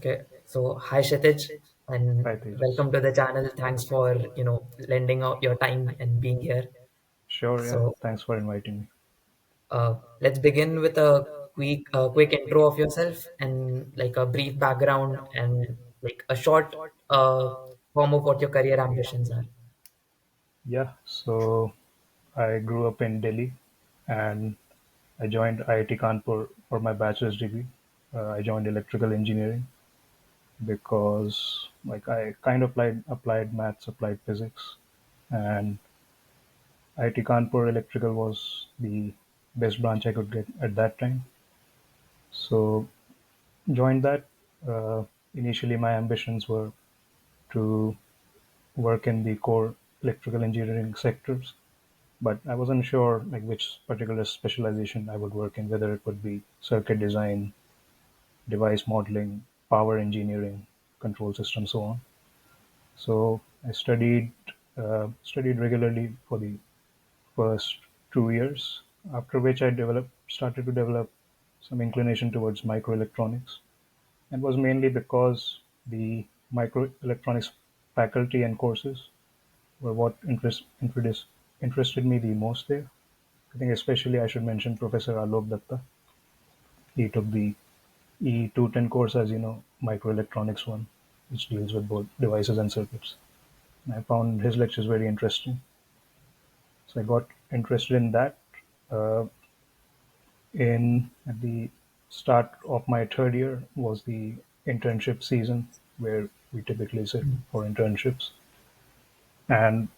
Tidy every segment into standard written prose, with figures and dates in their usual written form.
Okay, so hi Kshitiz, and Hi, Tejas. welcome to the channel. Thanks for lending out your time and being here. Sure, yeah. So Thanks for inviting me. let's begin with a quick intro of yourself and like a brief background and like a short form of what your career ambitions are. Yeah, so I grew up in Delhi and I joined IIT Kanpur for my bachelor's degree. I joined electrical engineering because like I kind of applied maths, applied physics, and IIT Kanpur electrical was the best branch I could get at that time. So joined that. Uh, Initially, my ambitions were to work in the core electrical engineering sectors, but I wasn't sure like which particular specialization I would work in, whether it would be circuit design, device modeling, power engineering, control system, so on. So I studied regularly for the first 2 years, after which I started to develop some inclination towards microelectronics, and was mainly because the microelectronics faculty and courses were what interested me the most there. I think especially I should mention Professor Alok Datta. He took the E210 course, as you know, microelectronics one, which deals with both devices and circuits. And I found his lectures very interesting. So I got interested in that. Uh, in at the start of my third year was the internship season, where we typically sit for internships. And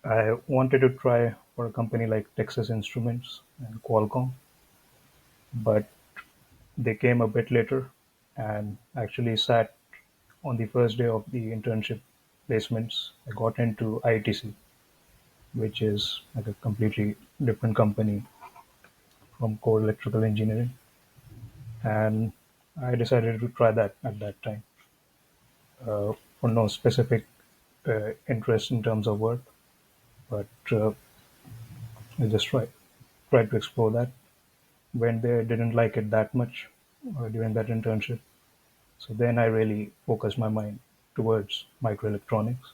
I wanted to try for a company like Texas Instruments and Qualcomm, but they came a bit later and actually sat on the first day of the internship placements. I got into ITC, which is like a completely different company from core electrical engineering. And I decided to try that at that time for no specific interest in terms of work, but I just tried to explore that. Went there, didn't like it that much during that internship. So then I really focused my mind towards microelectronics,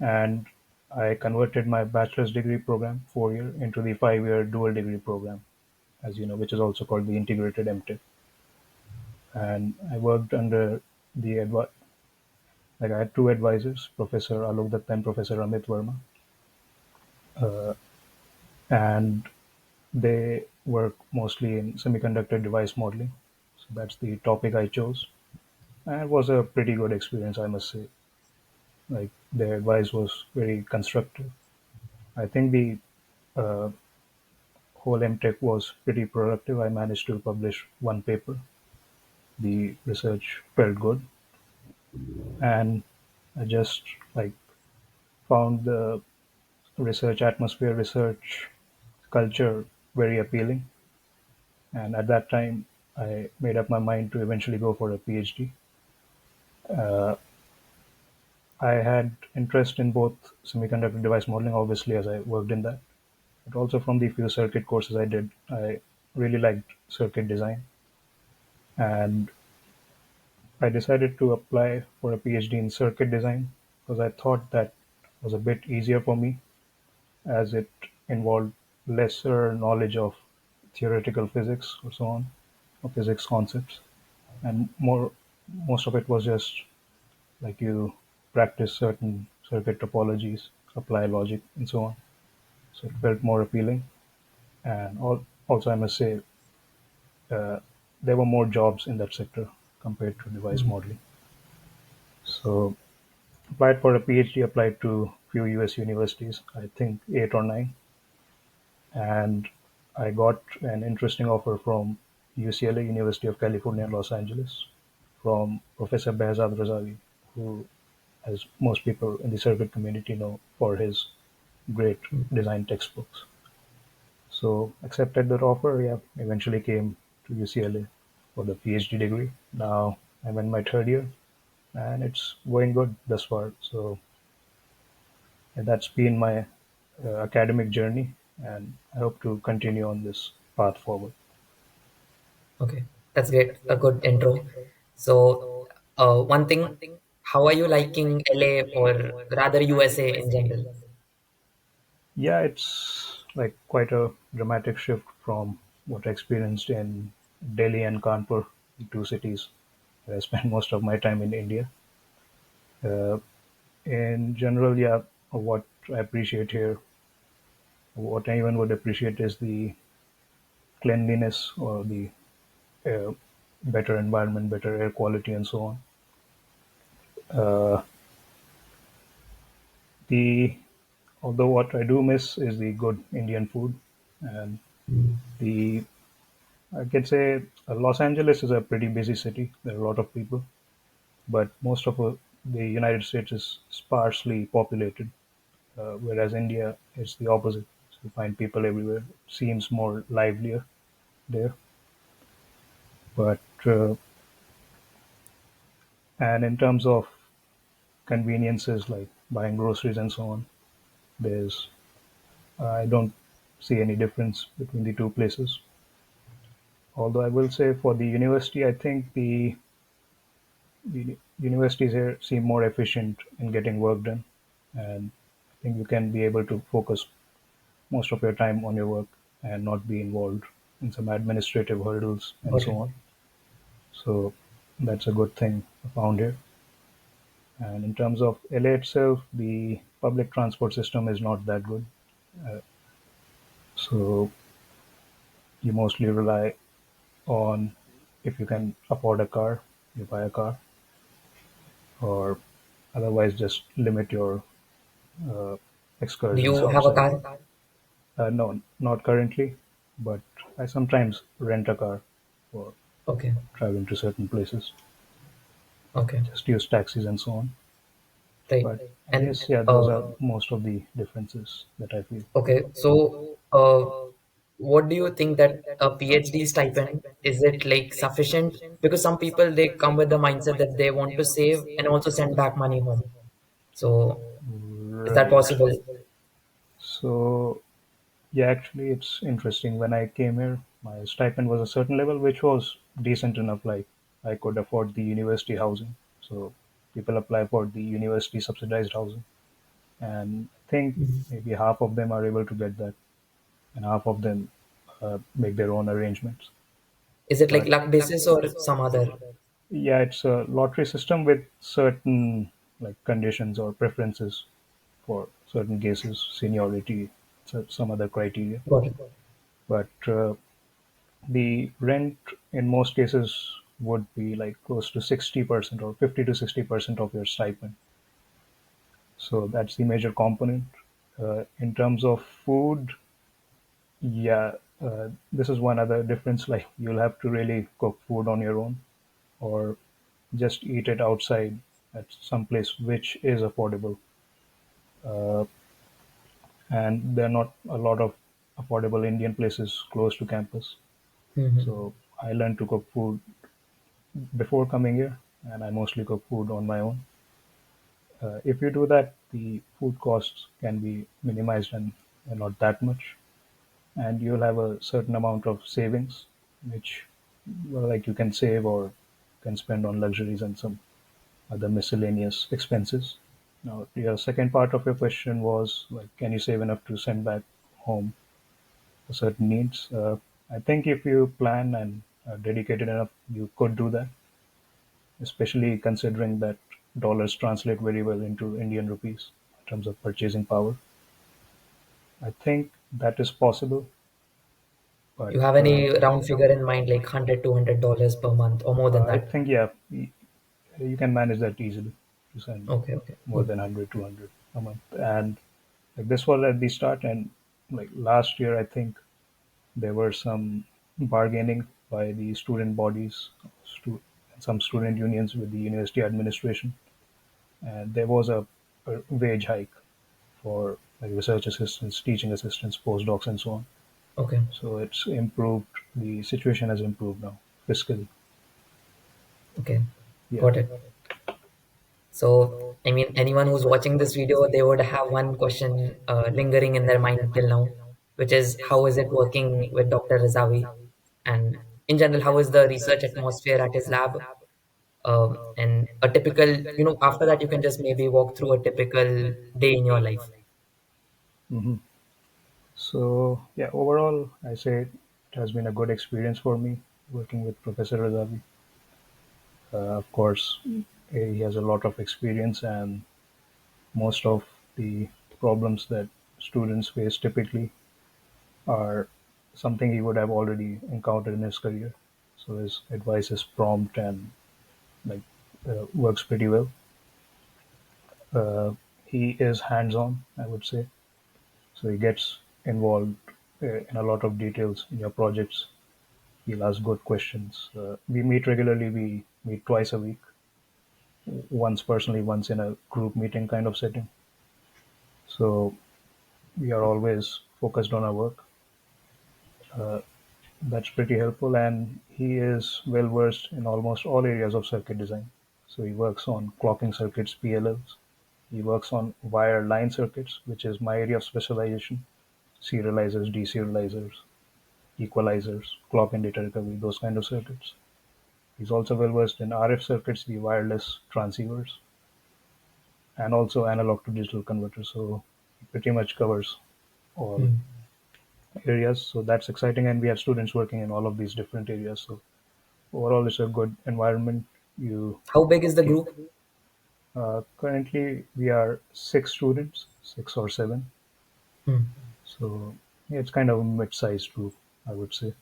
and I converted my bachelor's degree program 4 year into the 5 year dual degree program, as you know, which is also called the integrated M.Tech. And I worked under like I had two advisors, Professor Alok Datta and Professor Amit Verma, and they work mostly in semiconductor device modeling. So that's the topic I chose. And it was a pretty good experience, I must say. Like their advice was very constructive. I think the uh, whole M.Tech was pretty productive. I managed to publish one paper. The research felt good, and I just like found the research atmosphere, research culture very appealing. And at that time, I made up my mind to eventually go for a PhD. I had interest in both semiconductor device modeling, obviously, as I worked in that, but also from the few circuit courses I did, I really liked circuit design. And I decided to apply for a PhD in circuit design because I thought that was a bit easier for me as it involved lesser knowledge of theoretical physics or so on, or physics concepts, and most of it was just like you practice certain circuit topologies, apply logic, and so on. So it felt more appealing. And also, I must say, uh, there were more jobs in that sector compared to device modeling. So applied for a PhD, applied to few US universities, I think 8 or 9, and I got an interesting offer from UCLA, University of California, Los Angeles, from Professor Behzad Razavi, who, as most people in the circuit community know, for his great design textbooks. So accepted that offer. Yeah, eventually came to UCLA for the PhD degree. Now I'm in my third year, and it's going good thus far. So and that's been my academic journey, and I hope to continue on this path forward. Okay, that's great. A good intro. So, one thing, how are you liking LA or rather USA in general? Yeah, it's like quite a dramatic shift from what I experienced in Delhi and Kanpur, the two cities where I spent most of my time in India. Uh, in general, yeah, what I appreciate here, what anyone would appreciate is the cleanliness or the uh, better environment, better air quality, and so on. Uh, the Although what I do miss is the good Indian food, and the I can say Los Angeles is a pretty busy city. There are a lot of people, but most of the United States is sparsely populated, whereas India is the opposite. So you find people everywhere. It seems more livelier there. But and in terms of conveniences like buying groceries and so on, there's I don't see any difference between the two places. Although I will say for the university, I think the universities here seem more efficient in getting work done, and I think you can be able to focus most of your time on your work and not be involved in some administrative hurdles and Got so it. on. So that's a good thing I found here. And in terms of LA itself, the public transport system is not that good. So you mostly rely on, if you can afford a car, you buy a car, or otherwise just limit your uh, Do excursions you have a outside. car? No, not currently, but I sometimes rent a car for Okay, traveling to certain places. okay, Just use taxis and so on. right. But I And guess, yeah, those are most of the differences that I feel. okay, so what do you think that a PhD stipend is it like sufficient? Because some people they come with the mindset that they want to save and also send back money home. So is that Right. possible? So, yeah, actually, it's interesting. When I came here, my stipend was a certain level, which was decent enough. Like, I could afford the university housing. So, people apply for the university subsidized housing. And I think maybe half of them are able to get that, and half of them make their own arrangements. Is it like But luck basis or some other? yeah, it's a lottery system with certain like conditions or preferences for certain cases, seniority, some other criteria. Got it. But the rent in most cases would be like close to 60% or 50 to 60% of your stipend. So that's the major component. In terms of food, yeah, this is one other difference. Like you'll have to really cook food on your own, or just eat it outside at some place which is affordable. Uh, and there are not a lot of affordable Indian places close to campus. Hmm. So I learned to cook food before coming here, and I mostly cook food on my own. If you do that, the food costs can be minimized and not that much, and you'll have a certain amount of savings, which well, like you can save or can spend on luxuries and some other miscellaneous expenses. Now, your second part of your question was like, can you save enough to send back home for certain needs? I think if you plan and are dedicated enough, you could do that, especially considering that dollars translate very well into Indian rupees in terms of purchasing power. I think that is possible, but You have any round figure in mind, like 100, $200 per month or more than I that? think, yeah, you can manage that easily to send Okay, okay, more good. than 100, 200 a month. And like this was at the start, and like last year, I think there were some bargaining by the student bodies, stu- some student unions with the university administration, and there was a wage hike for like research assistants, teaching assistants, postdocs, and so on. Okay, So it's improved. The situation has improved now fiscally. okay, Yeah. got it. So, I mean, anyone who's watching this video, they would have one question lingering in their mind till now, which is how is it working with Dr. Razavi? And in general, how is the research atmosphere at his lab? And a typical, after that you can just maybe walk through a typical day in your life. Hmm. So yeah, overall, I say it has been a good experience for me working with Professor Razavi. Of course, he has a lot of experience, and most of the problems that students face typically are something he would have already encountered in his career. So his advice is prompt and like works pretty well. Uh, he is hands-on, I would say. So he gets involved in a lot of details in your projects. He'll ask good questions. We meet regularly. We meet twice a week. Once personally, once in a group meeting kind of setting. So we are always focused on our work. That's pretty helpful, and he is well versed in almost all areas of circuit design. So he works on clocking circuits, PLLs. He works on wire line circuits, which is my area of specialization. Serializers, deserializers, equalizers, clock and data recovery, those kind of circuits. He's also well versed in RF circuits, the wireless transceivers, and also analog to digital converters. So he pretty much covers all Hmm. areas. So that's exciting, and we have students working in all of these different areas. So overall, it's a good environment. You How big is the keep, group? currently we are 6 students, 6 or 7. Hmm. So yeah, it's kind of a mid-sized group, I would say.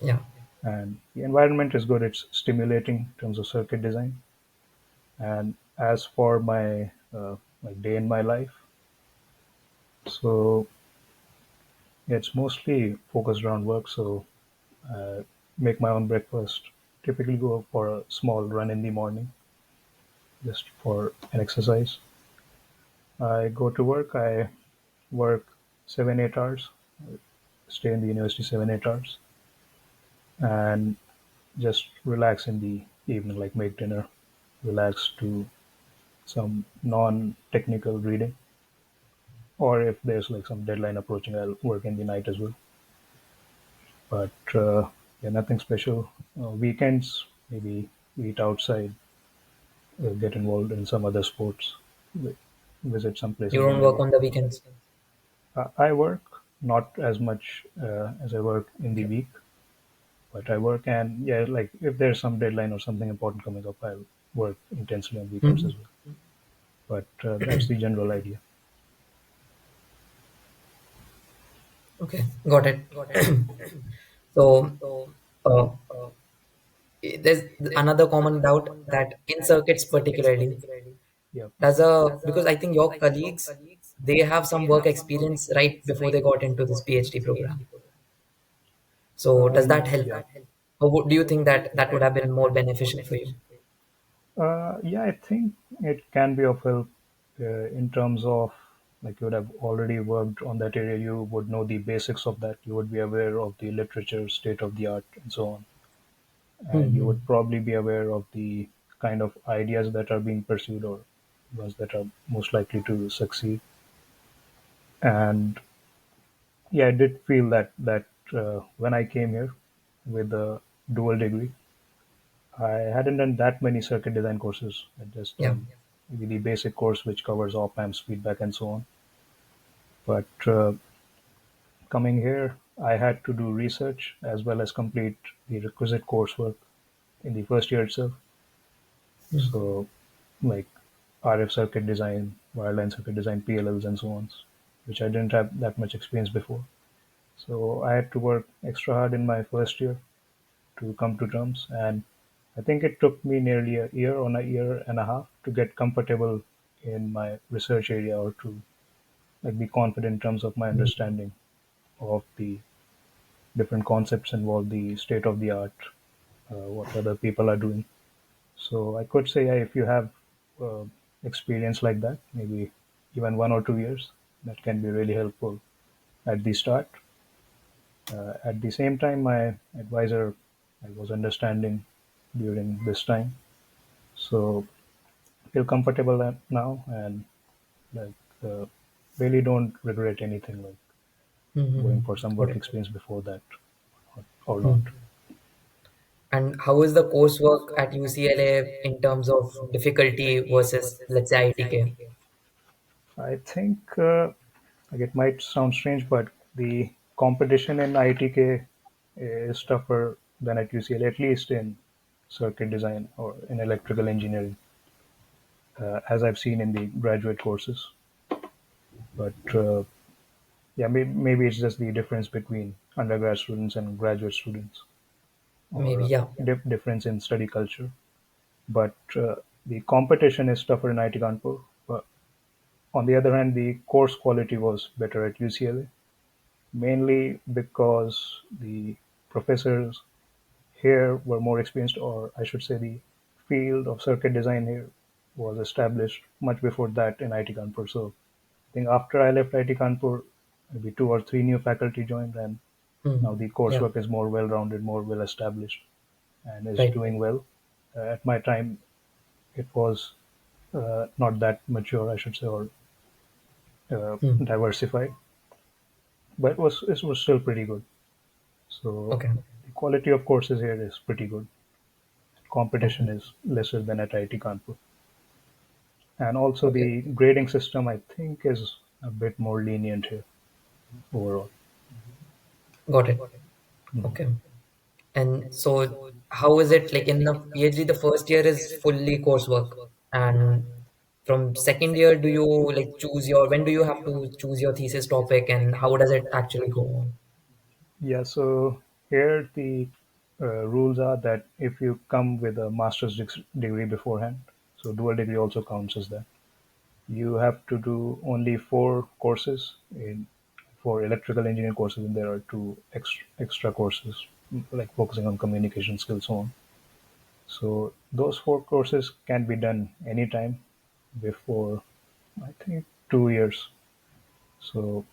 Yeah. And the environment is good. It's stimulating in terms of circuit design. And as for my like day in my life, so yeah, it's mostly focused around work. So make my own breakfast. Typically go for a small run in the morning, just for an exercise. I go to work. I work 7 8 hours. Stay in the university 7 8 hours, and just relax in the evening. Like make dinner, relax, do some non-technical reading, or if there's like some deadline approaching, I'll work in the night as well. But yeah, nothing special. Weekends, maybe eat outside, get involved in some other sports, vi- visit some You places in don't work India. on the weekends? I work not as much as I work in the Okay. week, but I work, and yeah, like if there's some deadline or something important coming up, I'll work intensely on weekends Hmm. as well. But that's the general idea. Okay, got it. So, uh, there's another common doubt that in circuits particularly, Yeah. does a because I think your colleagues, they have some work experience right before they got into this PhD program. So does that help? Yeah. Or do you think that that would have been more beneficial for you? Yeah, I think it can be of help in terms of like you would have already worked on that area, you would know the basics of that, you would be aware of the literature, state of the art, and so on. And you Hmm. would probably be aware of the kind of ideas that are being pursued or ones that are most likely to succeed. And yeah, I did feel that when I came here with a dual degree, I hadn't done that many circuit design courses. I'd just Yeah. done maybe the basic course which covers op amps, feedback, and so on. But coming here, I had to do research as well as complete the requisite coursework in the first year itself. Hmm. So, like RF circuit design, wireline circuit design, PLLs, and so on, which I didn't have that much experience before. So I had to work extra hard in my first year to come to terms, and I think it took me nearly a year or a year and a half to get comfortable in my research area or to like be confident in terms of my understanding of the different concepts involved, the state of the art, what other people are doing. So I could say, yeah, if you have uh, experience like that, maybe even 1 or 2 years, that can be really helpful at the start. At the same time, my advisor, I was understanding during this time, so feel comfortable now, and like really don't regret anything like going Hmm. for some Got work it. experience before that, or not. Hmm. And how is the coursework at UCLA in terms of difficulty versus, let's say, IITK? I think like it might sound strange, but the competition in IITK is tougher than at UCLA, at least in circuit design or in electrical engineering, as I've seen in the graduate courses. But yeah, maybe it's just the difference between undergrad students and graduate students, Maybe, or yeah. difference in study culture. But the competition is tougher in IT Kanpur. But on the other hand, the course quality was better at UCLA, mainly because the professors here were more experienced, or I should say, the field of circuit design here was established much before that in IT Kanpur. So I think after I left IT Kanpur, maybe two or three new faculty joined, and now the Yeah, coursework is more well-rounded, more well-established, and is right. doing well. At my time, it was not that mature, I should say, or Hmm. diversified, but it was still pretty good. So Okay, the quality of courses here is pretty good. okay, Competition is lesser than at IIT Kanpur, and also okay. the grading system I think is a bit more lenient here overall. Got it. Okay. And so, how is it like in the PhD? The first year is fully coursework, and from second year, do you like choose your when do you have to choose your thesis topic, and how does it actually go on? Yeah, so here the rules are that if you come with a master's degree beforehand, so dual degree also counts as that. You have to do only four courses in for electrical engineering courses, and there are two extra courses like focusing on communication skills, so on. So those four courses can be done anytime before I think 2 years. So,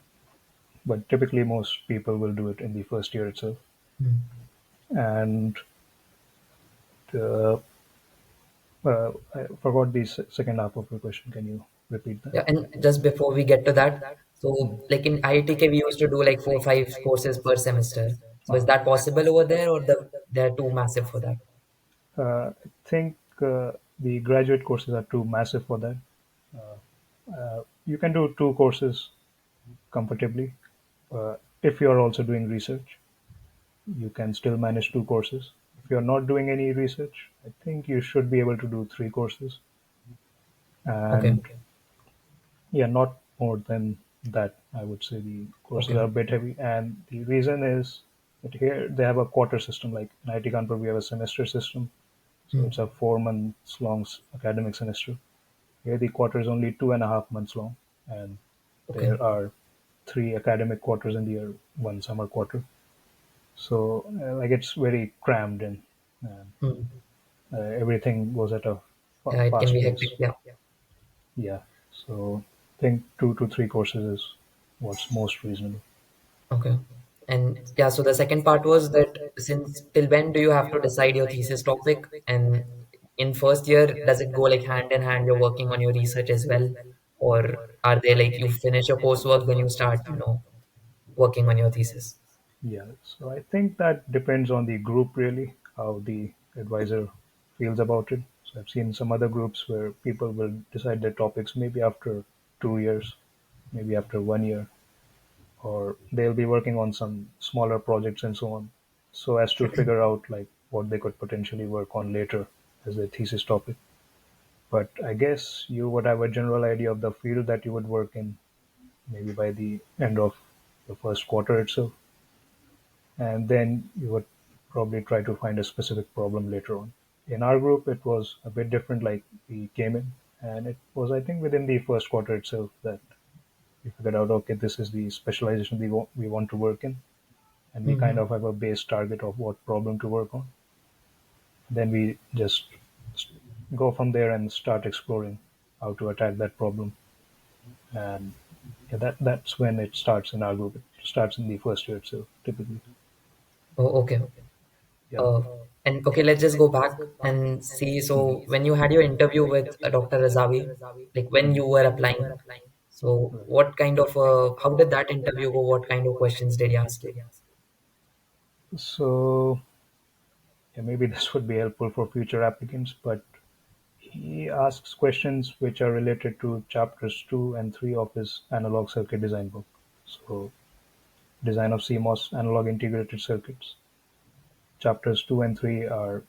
but typically most people will do it in the first year itself. Hmm. And the, I forgot the second half of your question. Can you repeat that? Yeah, and just before we get to that, so like in IITK, we used to do like 4 or 5 courses per semester. So is Uh-huh. that possible over there, or they're too massive for that? I think the graduate courses are too massive for that. You can do two courses comfortably. If you're also doing research, you can still manage two courses. If you're not doing any research, I think you should be able to do three courses. Okay, And yeah, not more than that. I would say the courses okay. are a bit heavy. And the reason is that here they have a quarter system. Like in IT Kanpur, we have a semester system. So Hmm. it's a 4 months long academic semester. Here the quarter is only 2.5 months long. And Okay. there are three academic quarters in the year, one summer quarter. So like it's very crammed in, and Hmm. everything goes at a Yeah, it can fast be pace. hectic. Yeah. Yeah, so I think 2 to 3 courses is what's most reasonable. Okay. And yeah, so the second part was that since till when do you have to decide your thesis topic? And in first year, does it go like hand in hand, you're working on your research as well? Or are they like you finish your coursework, then you start, working on your thesis? Yeah, so I think that depends on the group really, how the advisor feels about it. So I've seen some other groups where people will decide their topics maybe after 2 years, maybe after 1 year, or they'll be working on some smaller projects and so on, so as to figure out like what they could potentially work on later as their thesis topic. But I guess you would have a general idea of the field that you would work in maybe by the end of the first quarter itself, and then you would probably try to find a specific problem later on. In our group, it was a bit different. Like we came in, and it was I think within the first quarter itself that we figured out, okay, this is the specialization we want to work in, and we kind Hmm. of have a base target of what problem to work on. Then we just go from there and start exploring how to attack that problem. And yeah, that's when it starts in our group. It starts in the first year itself, typically. Oh, okay. Yeah. Uh, and okay, let's just go back and see. So when you had your interview with Dr. Razavi, like when you were applying, so Right. what kind of how did that interview go? What kind of questions did he ask you? So Yeah, maybe this would be helpful for future applicants, but he asks questions which are related to chapters 2 and 3 of his analog circuit design book. So, design of CMOS analog integrated circuits. Chapters 2 and 3 are,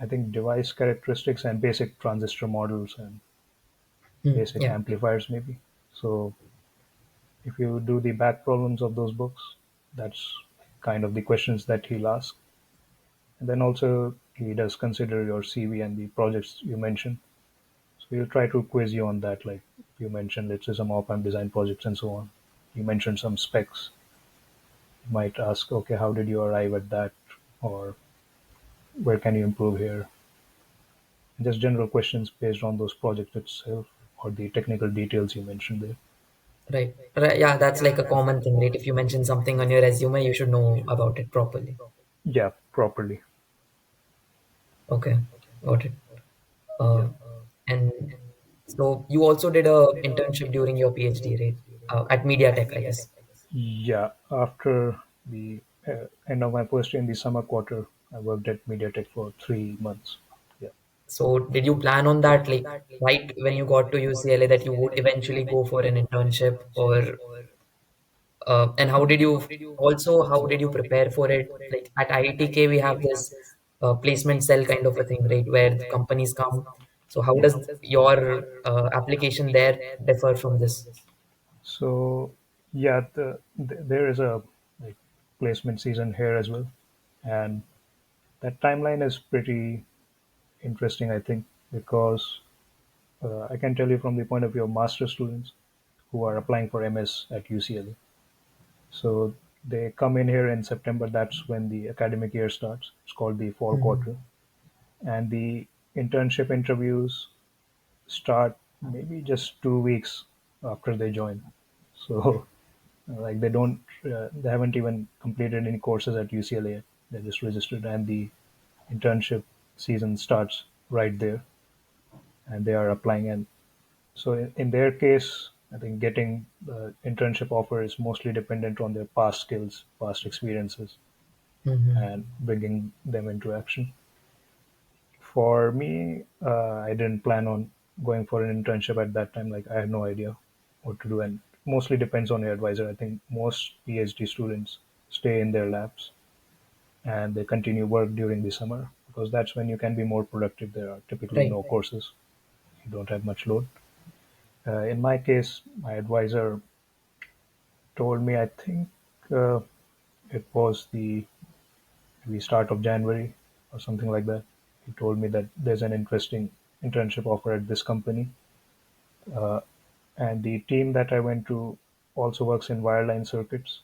I think, device characteristics and basic transistor models and basic Yeah, amplifiers, maybe. So, if you do the back problems of those books, that's kind of the questions that he'll ask. And then also, he does consider your CV and the projects you mentioned. So he'll try to quiz you on that, like you mentioned, let's say some op-amp design projects and so on. You mentioned some specs. He might ask, okay, how did you arrive at that? Or where can you improve here? And just general questions based on those projects itself or the technical details you mentioned there. right. Right. Yeah, that's like a common thing, right? If you mention something on your resume, you should know about it properly. Yeah, properly. Okay, got it. Uh, and so you also did a internship during your PhD, right? At Mediatek, I guess. Yeah, after the end of my first year in the summer quarter, I worked at Mediatek for 3 months. Yeah. So did you plan on that, like right when you got to UCLA, that you would eventually go for an internship, or and how did you prepare for it? Like at IITK, we have this placement cell kind of a thing, right, where the companies come. So how Yeah. does your application there differ from this? So yeah, there is a like placement season here as well, and that timeline is pretty interesting, I think, because I can tell you from the point of view of master students who are applying for MS at UCLA. So they come in here in September. That's when the academic year starts. It's called the fall Mhm. quarter, and the internship interviews start maybe just 2 weeks after they join. So like they haven't even completed any courses at UCLA yet. They just registered, and the internship season starts right there, and they are applying. And so in their case, I think getting the internship offer is mostly dependent on their past skills, past experiences, Mhm. and bringing them into action. For me, I didn't plan on going for an internship at that time. Like I had no idea what to do, and mostly depends on your advisor. I think most PhD students stay in their labs and they continue work during the summer because that's when you can be more productive. There are typically Right. no courses. You don't have much load. In my case, my advisor told me, I think uh, it was the start of January or something like that. He told me that there's an interesting internship offer at this company. Uh, and the team that I went to also works in wireline circuits.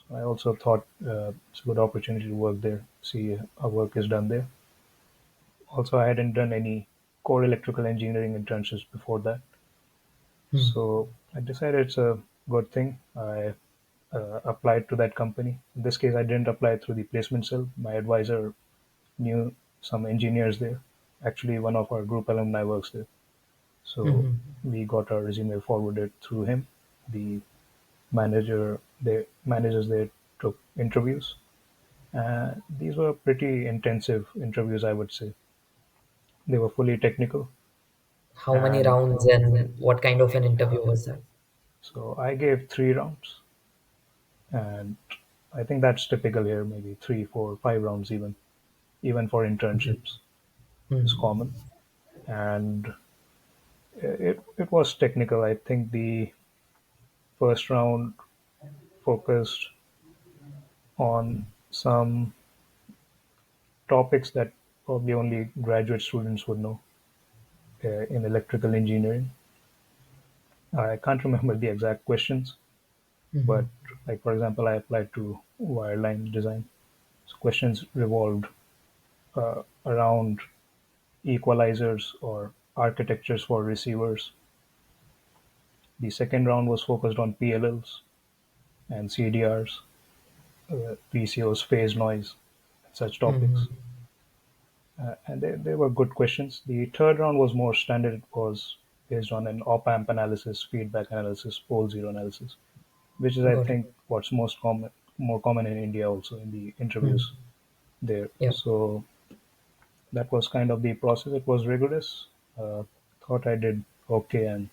So I also thought it's a good opportunity to work there, see how work is done there. Also, I hadn't done any core electrical engineering internships before that. Hmm. So I decided it's a good thing. I applied to that company. In this case, I didn't apply through the placement cell. My advisor knew some engineers there. Actually, one of our group alumni works there. So Mhm. we got our resume forwarded through him. The managers there took interviews. These were pretty intensive interviews, I would say. They were fully technical, How many and rounds and what kind of an interview was that? so I gave 3 rounds, and I think that's typical here. Maybe three, four, 5 rounds, even for internships, is Mhm. common. And it was technical. I think the first round focused on some topics that probably only graduate students would know in electrical engineering. I can't remember the exact questions, but Mhm. like for example, I applied to wireline design. So questions revolved around equalizers or architectures for receivers. The second round was focused on PLLs and CDRs, PCOs, phase noise, such topics. Mhm. And they were good questions. The third round was more standard. It was based on an op-amp analysis, feedback analysis, pole zero analysis, which is, I Got it. think, what's more common in India also in the Hmm. interviews. there. Yeah. So that was kind of the process. It was rigorous. Uh, Thought I did okay, and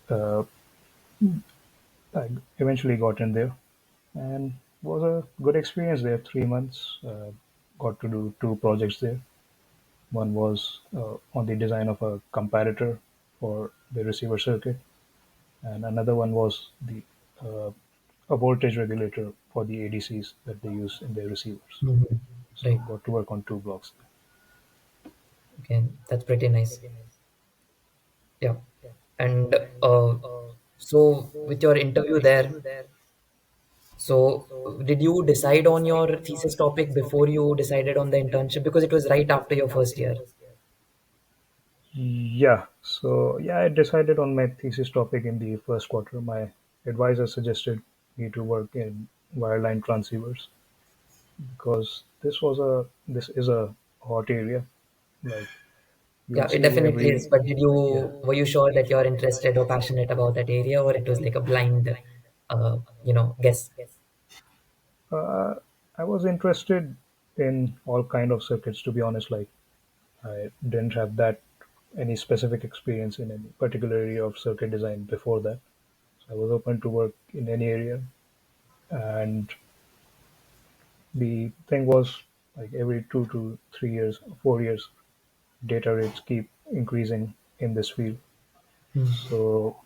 uh, I eventually got in there, and was a good experience there. 3 months. Got to do two projects there. One was on the design of a comparator for the receiver circuit, and another one was the uh, a voltage regulator for the ADCs that they use in their receivers. Hmm. So Right. got to work on two blocks. Okay, that's pretty nice. Yeah. And so with your interview there, so did you decide on your thesis topic before you decided on the internship? Because it was right after your first year. Yeah, so yeah, I decided on my thesis topic in the first quarter. My advisor suggested me to work in wireline transceivers because this is a hot area. Like you'll Yeah, it see definitely is. every But yeah. were you sure that you're interested or passionate about that area, or it was like a blind, guess? Uh, I was interested in all kind of circuits. To be honest, like I didn't have that any specific experience in any particular area of circuit design before that. So I was open to work in any area, and the thing was like every 2 to 3 years, 4 years, data rates keep increasing in this field. Hmm. So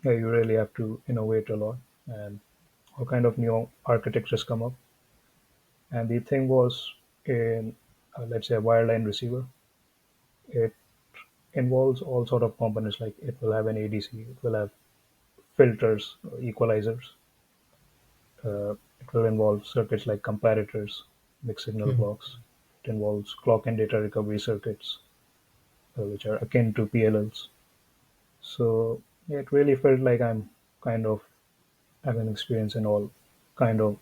yeah, you really have to innovate a lot, and all kind of new architectures come up. And the thing was in let's say a wireline receiver, it involves all sort of components. Like it will have an ADC, it will have filters, equalizers. It will involve circuits like comparators, mixed signal Hmm. blocks. It involves clock and data recovery circuits, which are akin to PLLs. So yeah, it really felt like I'm kind of having experience in all kind of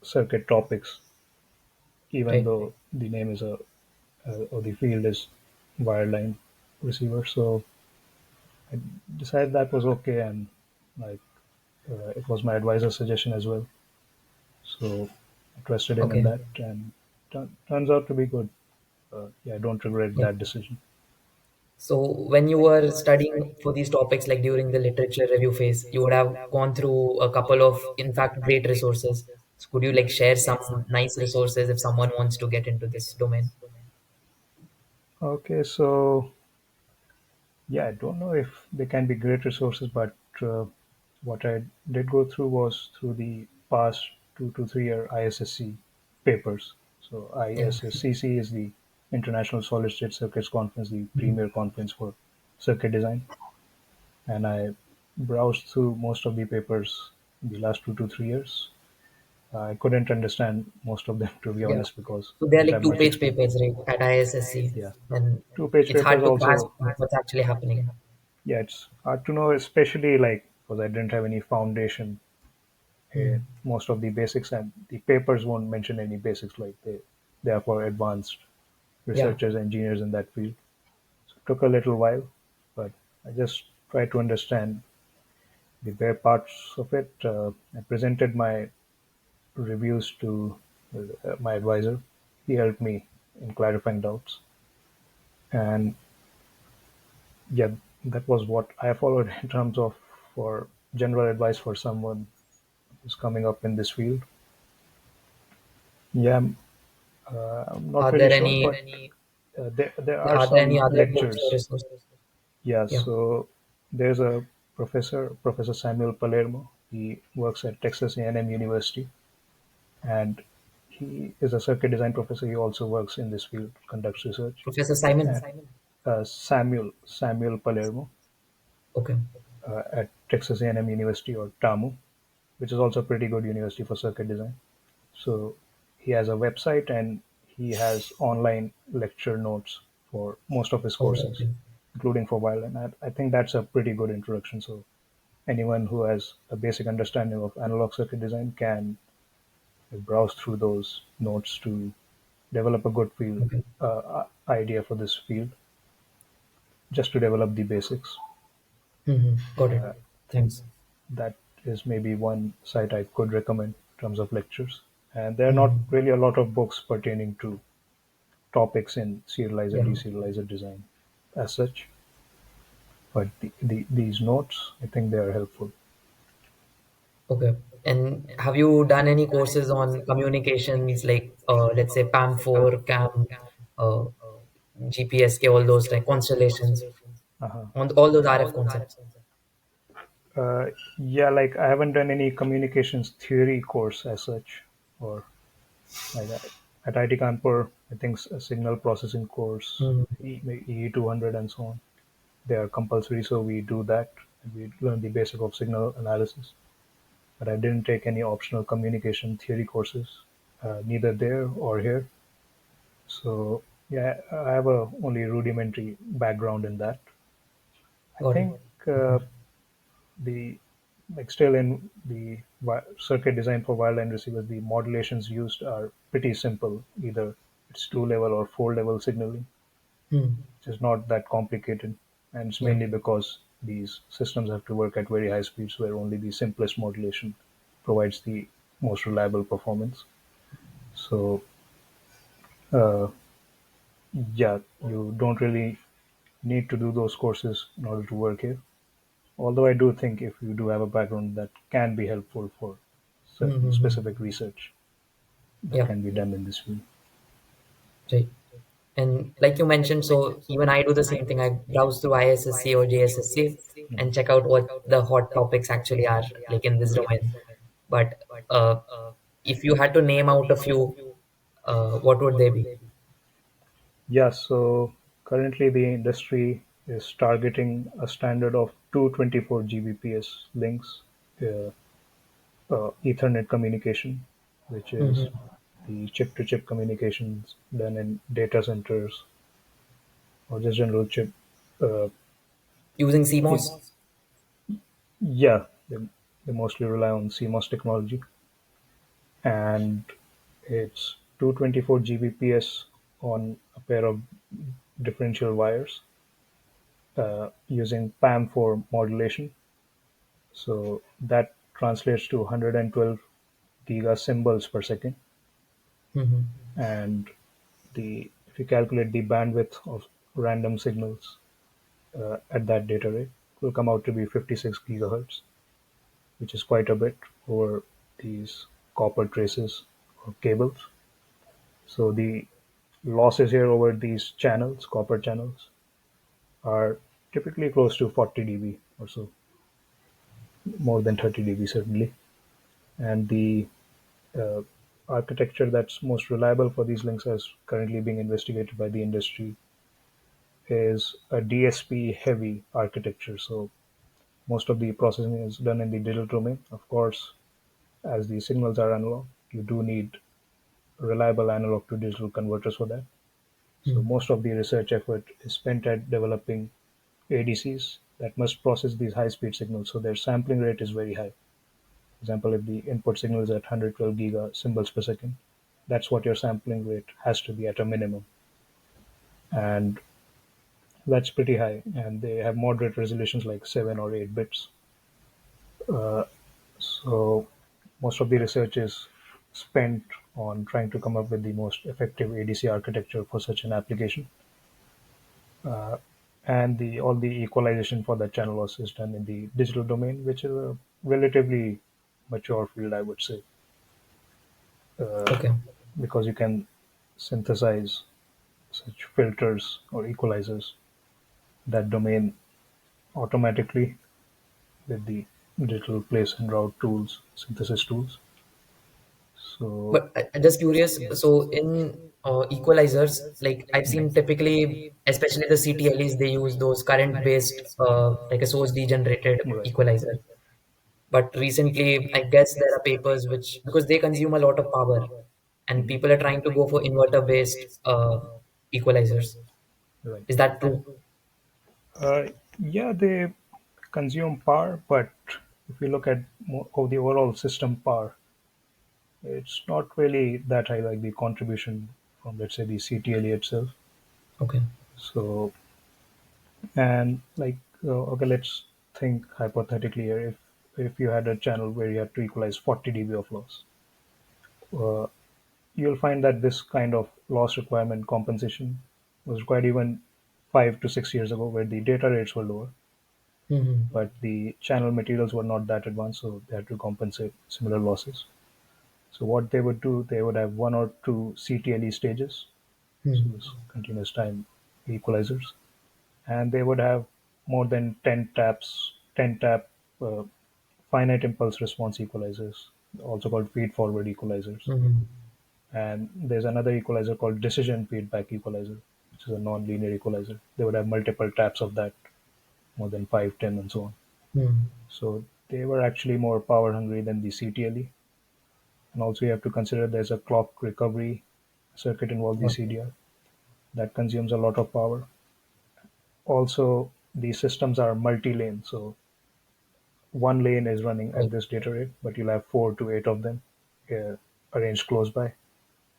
circuit topics, even Right. though the name is or the field is wireline receiver. So I decided that was okay, and like it was my advisor's suggestion as well. So I trusted him in Okay. that, and turns out to be good. Yeah, I don't regret Yeah. that decision. So when you were studying for these topics, like during the literature review phase, you would have gone through a couple of, in fact, great resources. So could you like share some nice resources if someone wants to get into this domain? Okay, so yeah, I don't know if they can be great resources, but what I did go through was through the past 2 to 3 year ISSC papers. So Yeah. ISSCC is the International Solid State Circuits Conference, the Mhm. premier conference for circuit design, and I browsed through most of the papers in the last 2 to 3 years. I couldn't understand most of them to be Yeah. honest because So I they're didn't like have much two-page experience. papers, right, at ISSC, Yeah, and two-page it's papers hard to grasp also. what's actually happening. Yeah, it's hard to know, especially like because I didn't have any foundation Hmm. in most of the basics, and the papers won't mention any basics. Like they are for advanced Yeah. researchers, engineers in that field. So it took a little while, but I just tried to understand the bare parts of it. I presented my reviews to my advisor. He helped me in clarifying doubts, and yeah, that was what I followed in terms of for general advice for someone who's coming up in this field. Yeah, I'm not Are really there sure, any but there are are there any some other books or lectures. resources? Yeah, Yeah. so there's a Professor Samuel Palermo. He works at Texas A&M University, and he is a circuit design professor. He also works in this field, conducts research. Professor Simon. And Samuel Palermo Okay. at Texas A&M University, or TAMU, which is also a pretty good university for circuit design. So he has a website, and he has online lecture notes for most of his Oh, courses, okay. including for violin. I think that's a pretty good introduction. So anyone who has a basic understanding of analog circuit design can browse through those notes to develop a good field Okay. idea for this field, just to develop the basics. Got it. I think Thanks. that is maybe one site I could recommend in terms of lectures. and there are not Hmm. really a lot of books pertaining to topics in serializer, Yeah. deserializer design as such. But these notes, I think they are helpful. Okay. And have you done any courses on communications, like let's say PAM4, CAM, uh, GPSK, all those like constellations, Uh-huh. on all those RF concepts? Uh, yeah, like I haven't done any communications theory course as such, or like at IIT Kanpur, I think a signal processing course, Hmm. EE200 and so on. They are compulsory, so we do that. And we learn the basic of signal analysis. But I didn't take any optional communication theory courses, neither there or here. So yeah, I have a only rudimentary background in that. I Got it. think the like still in the circuit design for wireline receivers, the modulations used are pretty simple. Either it's two level or four level signaling, Hmm. which is not that complicated, and it's Yeah. mainly because these systems have to work at very high speeds, where only the simplest modulation provides the most reliable performance. So uh, yeah, you don't really need to do those courses in order to work here. Although I do think if you do have a background, that can be helpful for certain Mm-hmm. specific research that Yeah. can be done in this field. Right. And like you mentioned, so even I do the same thing. I browse through ISSC or JSSC and check out what the hot topics actually are like in this domain. But if you had to name out a few, what would they be? Yeah, so currently the industry is targeting a standard of 224 Gbps links, uh, Ethernet communication, which is Hmm. the chip-to-chip communications done in data centers or just general chip. Uh, Using CMOS? yeah, they mostly rely on CMOS technology, and it's 224 Gbps on a pair of differential wires using PAM4 modulation. So that translates to 112 giga symbols per second. Hmm. And the if you calculate the bandwidth of random signals at that data rate, it will come out to be 56 gigahertz, which is quite a bit over these copper traces or cables. So the losses here over these channels, copper channels, are typically close to 40 dB or so, more than 30 dB certainly. And the uh, architecture that's most reliable for these links, as currently being investigated by the industry, is a DSP heavy architecture. So most of the processing is done in the digital domain. Of course, as the signals are analog, you do need reliable analog to digital converters for that. So most of the research effort is spent at developing ADCs that must process these high speed signals. So their sampling rate is very high. For example, if the input signal is at 112 giga symbols per second, that's what your sampling rate has to be at a minimum. And that's pretty high. And they have moderate resolutions like 7 or 8 bits. So most of the research is spent on trying to come up with the most effective ADC architecture for such an application. And the all the equalization for that channel loss is done in the digital domain, which is a relatively mature field, I would say, Okay. because you can synthesize such filters or equalizers that domain automatically with the digital place and route tools, synthesis tools. So But I'm just curious. So in equalizers, like I've seen typically, especially the CTLEs, they use those current-based, like a source degenerated right. equalizer. But recently, I guess there are papers which, because they consume a lot of power, and Mhm. people are trying to go for inverter-based equalizers. Right. Is that true? Yeah, they consume power, but if you look at of the overall system power, it's not really that high, like the contribution from, let's say, the CTLE itself. Okay. So, and like, okay, let's think hypothetically here. If you had a channel where you had to equalize 40 dB of loss, uh, you'll find that this kind of loss requirement compensation was required even 5 to 6 years ago, where the data rates were lower, Mm-hmm. but the channel materials were not that advanced, so they had to compensate similar losses. So what they would do, they would have one or two CTLE stages, so this continuous time equalizers, and they would have more than 10 taps, 10 tap uh, finite impulse response equalizers, also called feed forward equalizers. Mm-hmm. And there's another equalizer called decision feedback equalizer, which is a non-linear equalizer. They would have multiple taps of that, more than 5, 10, and so on. Mm-hmm. So they were actually more power hungry than the CTLE. And also you have to consider there's a clock recovery circuit involved the Okay. CDR that consumes a lot of power. Also, these systems are multi-lane, so one lane is running at Right. this data rate, but you'll have 4 to 8 of them uh, arranged close by.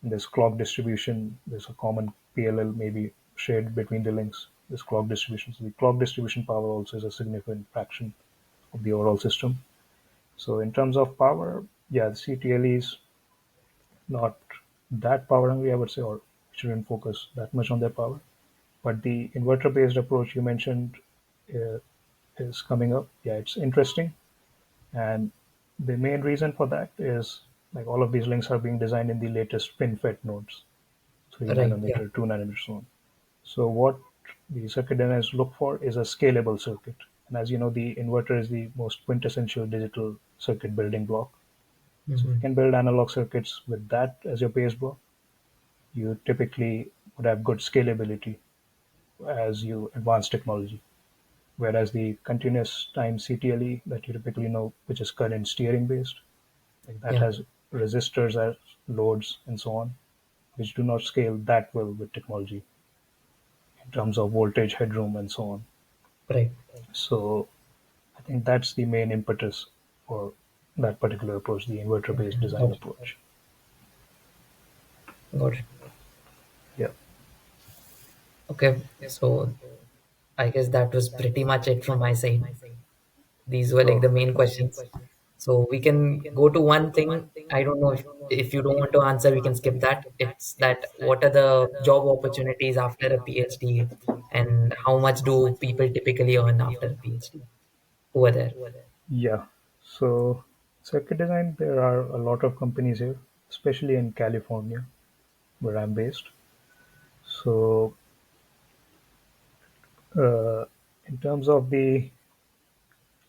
There's clock distribution. There's a common PLL maybe shared between the links. This clock distribution. So the clock distribution power also is a significant fraction of the overall system. So in terms of power, yeah, the CTLE is not that power hungry, I would say, or shouldn't focus that much on their power. But the inverter-based approach you mentioned uh, is coming up. Yeah, it's interesting, and the main reason for that is like all of these links are being designed in the latest FinFET nodes, 3 Right. Yeah. nanometer, 2 nanometer, so on. So what the circuit designers look for is a scalable circuit. And as you know, the inverter is the most quintessential digital circuit building block. So if Mm-hmm. you can build analog circuits with that as your base block, you typically would have good scalability as you advance technology. Whereas the continuous time CTLE that you typically know, which is current steering based, like that Yeah. has resistors as loads and so on, which do not scale that well with technology in terms of voltage headroom and so on. Right. So I think that's the main impetus for that particular approach, the Okay. inverter-based design Got it. approach. Got it. Yeah. Okay. So I guess that was pretty much it from my side. These were like Oh, the main questions. So we can go to one thing. I don't know if you don't want to answer, we can skip that. It's that what are the job opportunities after a PhD and how much do people typically earn after a PhD over there? yeah. So circuit design, there are a lot of companies here, especially in California, where I'm based. So uh, in terms of the,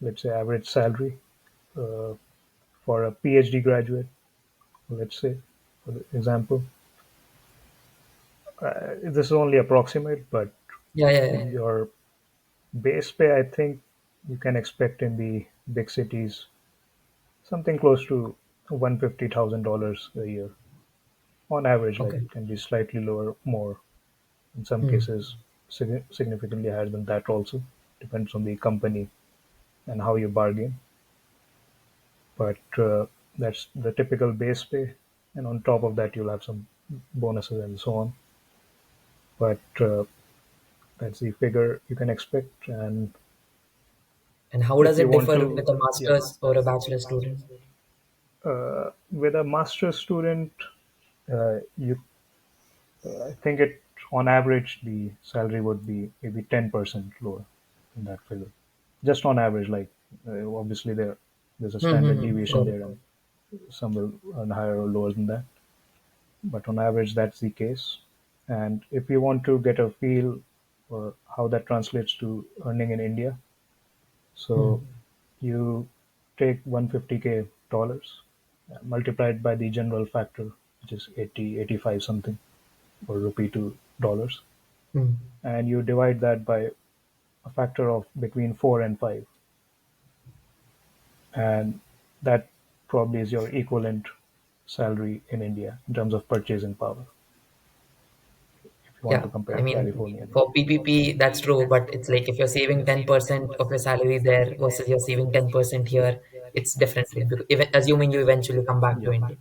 let's say, average salary uh, for a PhD graduate, let's say, for example, this is only approximate, but Yeah, yeah, yeah. your base pay, I think you can expect in the big cities something close to $150,000 a year on average. Like Okay. it can be slightly lower, more in some Hmm. cases, significantly higher than that. Also depends on the company and how you bargain. But that's the typical base pay, and on top of that, you'll have some bonuses and so on. But that's the figure you can expect. And And how does if you it want differ to, with a yeah, master's or a bachelor student? with a master's student, you I think it on average the salary would be maybe 10% lower in that figure. Just on average, like obviously there's a standard deviation Got it. there, and some will earn higher or lower than that. But on average, that's the case. And if you want to get a feel for how that translates to earning in India, so Hmm. you take 150K dollars, multiplied by the general factor, which is 80, 85 something, or rupee to dollars, Hmm. and you divide that by a factor of between 4 and 5, and that probably is your equivalent salary in India in terms of purchasing power, if you want Yeah, to I compare mean, California and for India. PPP, that's true, but it's like if you're saving 10% of your salary there versus you're saving 10% here, it's different, right? Because even, assuming you eventually come back to Yeah, India.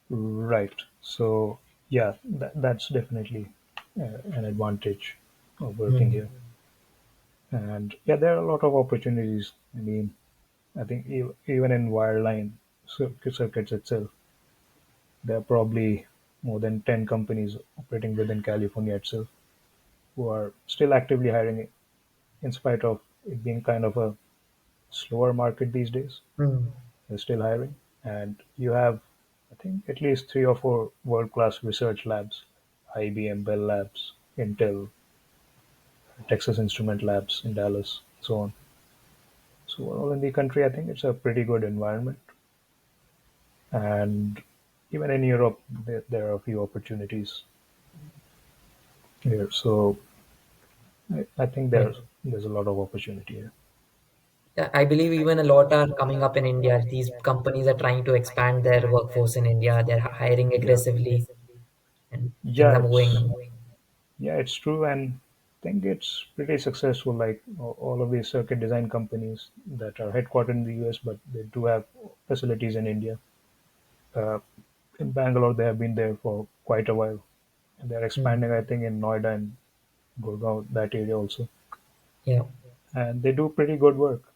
right. So, yeah, that's definitely an advantage of working Hmm. here. And yeah, there are a lot of opportunities. I mean, I think even in wireline circuits itself, There are probably more than 10 companies operating within California itself who are still actively hiring in spite of it being kind of a slower market these days. Hmm. They're still hiring. And you have, I think, at least three or four world class research labs: IBM, Bell Labs, Intel, Texas Instrument Labs in Dallas, so on. So, all in the country, I think it's a pretty good environment. And even in Europe, there are a few opportunities here. So, I think Right. there's a lot of opportunity here. Yeah, I believe even a lot are coming up in India. These companies are trying to expand their workforce in India. They're hiring Yeah. aggressively, and things Yeah, are moving now. it's true, and I think it's pretty successful. Like all of these circuit design companies that are headquartered in the US, but they do have facilities in India. Uh, in Bangalore, they have been there for quite a while, and they're Hmm. expanding. I think in Noida and Gurgaon, that area also, Yeah, and they do pretty good work.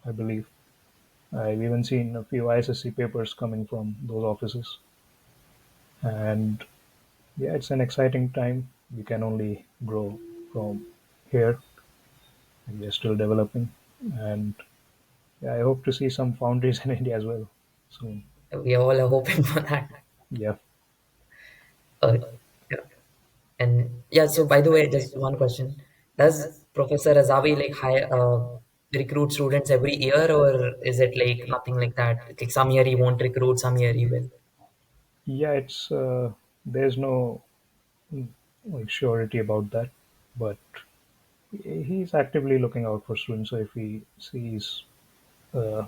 I believe. I've even seen a few ISSC papers coming from those offices, and yeah, it's an exciting time. We can only grow from here. We are still developing, and yeah, I hope to see some foundries in India as well soon. we all are hoping for that. Yeah, Uh, yeah. And yeah, so by the way, just one question. Does Professor Razavi like hire recruit students every year, or is it like nothing like that? Like some year he won't recruit, some year he will. yeah. It's there's no like surety about that, but he's actively looking out for students. So if he sees a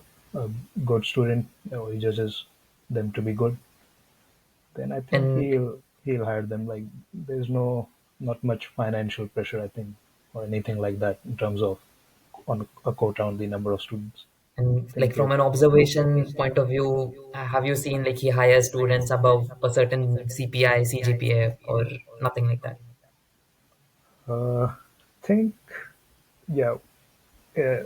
good student or he judges them to be good, then I think And he'll hire them. Like there's no not much financial pressure, I think, or anything like that in terms of on a quota on the number of students. I like think from it. an observation point of view, have you seen like he hires students above a certain CPI, CGPA, or nothing like that? Think yeah. Uh,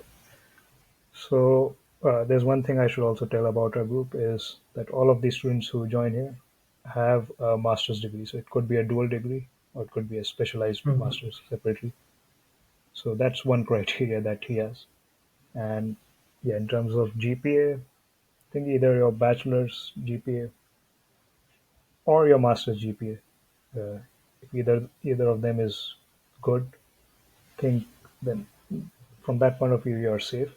so there's one thing I should also tell about our group is that all of the students who join here have a master's degree. So it could be a dual degree or it could be a specialized Mhm. master's separately. So that's one criteria that he has. And yeah, in terms of GPA, I think either your bachelor's GPA or your master's GPA. If either of them is good, I think then from that point of view you're safe.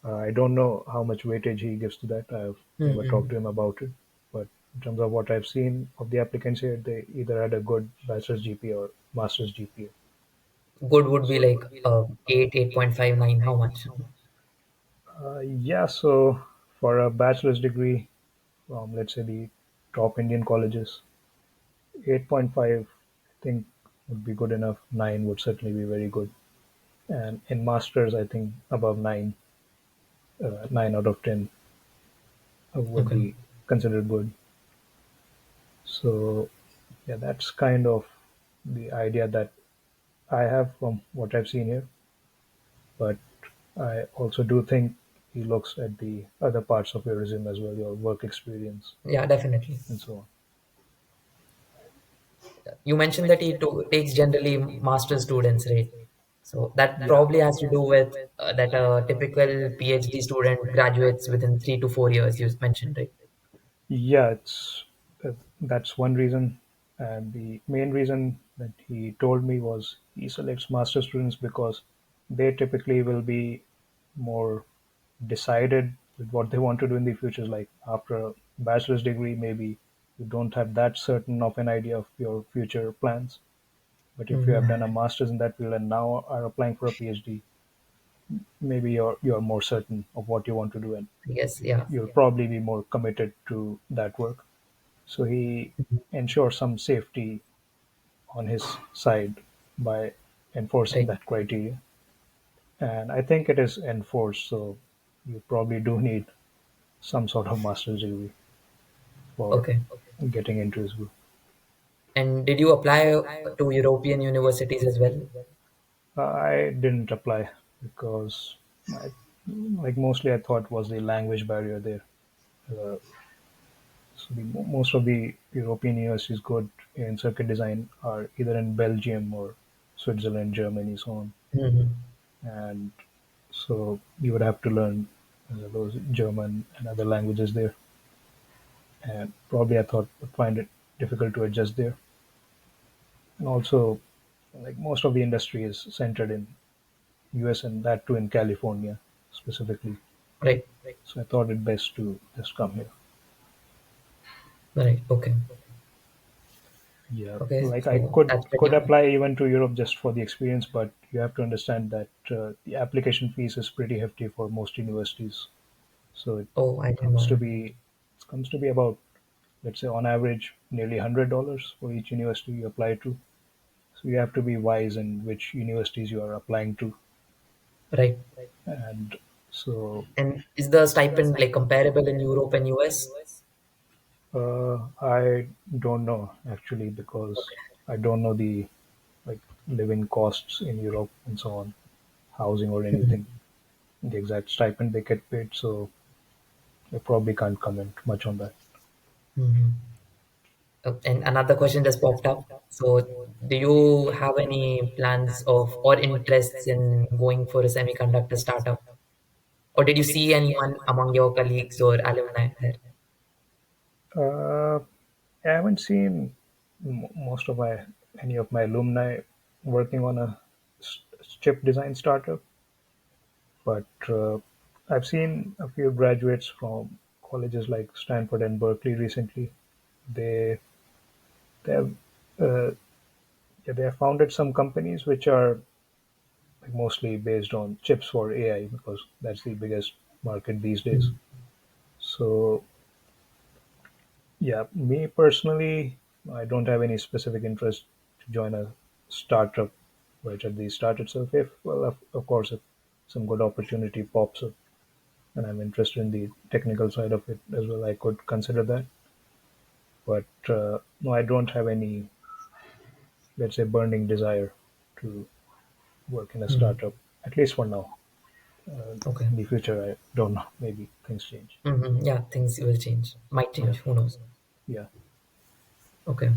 I don't know how much weightage he gives to that. I've never talked Mhm. to him about it. But in terms of what I've seen of the applicants here, they either had a good bachelor's GPA or master's GPA. Good would be like 8, 8.59. How much? Yeah, so for a bachelor's degree from, let's say, the top Indian colleges, 8.5, I think, would be good enough. 9 would certainly be very good. And in masters, I think above 9, 9 out of 10 would Okay. be considered good. So, yeah, that's kind of the idea that I have from what I've seen here. But I also do think he looks at the other parts of your resume as well, your work experience Yeah, definitely. and so on. You mentioned that he takes generally master students, right? So that Yeah. probably has to do with that a typical PhD student graduates within 3 to 4 years. You mentioned, right? Yeah, that's one reason, and the main reason that he told me was he selects master students because they typically will be more decided with what they want to do in the future. Like after a bachelor's degree, maybe you don't have that certain of an idea of your future plans. But if you have Hmm. done a master's in that field and now are applying for a PhD, maybe you're more certain of what you want to do, and I guess, yeah. you'll probably be more committed to that work. So he ensures some safety on his side by enforcing Right. that criteria. And I think it is enforced, so you probably do need some sort of master's degree for Okay. getting into his group. And did you apply to European universities as well? I didn't apply because, I, like mostly, I thought was the language barrier there. So most of the European universities good in circuit design are either in Belgium or Switzerland, Germany, so on. Hmm. And so you would have to learn those German and other languages there. And probably I thought would find it difficult to adjust there. And also, like most of the industry is centered in US and that too in California specifically. Right. So I thought it best to just come here. Right. Okay. Yeah, Okay. like I So could that's pretty could good. apply even to Europe just for the experience, but you have to understand that the application fees is pretty hefty for most universities. So it Oh, I didn't comes know to that. be it comes to be about, let's say, on average nearly $100 for each university you apply to. So you have to be wise in which universities you are applying to, Right. and so And is the stipend like comparable in Europe and US? I don't know actually because Okay. I don't know the like living costs in Europe and so on, housing or anything, the exact stipend they get paid. So I probably can't comment much on that. Mm-hmm. And another question just popped up. So, do you have any plans of or interests in going for a semiconductor startup? Or did you see anyone among your colleagues or alumni there? Uh, I haven't seen most of my any of my alumni working on a chip design startup, but I've seen a few graduates from colleges like Stanford and Berkeley recently. They they have uh, yeah, they have founded some companies which are like mostly based on chips for AI because that's the biggest market these days. Mm. So yeah, me personally, I don't have any specific interest to join a startup right at the start itself. If well, of course, if some good opportunity pops up and I'm interested in the technical side of it as well, I could consider that. But no, I don't have any, let's say, burning desire to work in a Mm. startup, at least for now. Okay. In the future, I don't know. Maybe things change. Yeah, things will change. Might Yeah, change. Who knows? yeah, Okay.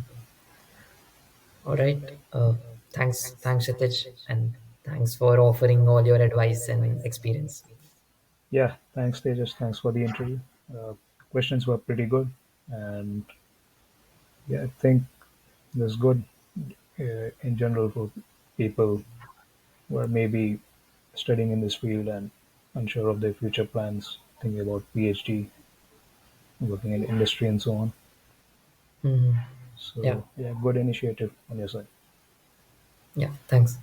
All right. Thanks, Kshitij, and thanks for offering all your advice and experience. yeah. Thanks, Tejas. Thanks for the interview. Questions were pretty good, and yeah, I think that's good in general for people who are maybe studying in this field and unsure of their future plans, thinking about PhD, working in industry, and so on. Hmm. Yeah. So, yeah, good initiative on your side. Yeah. Thanks.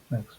Thanks.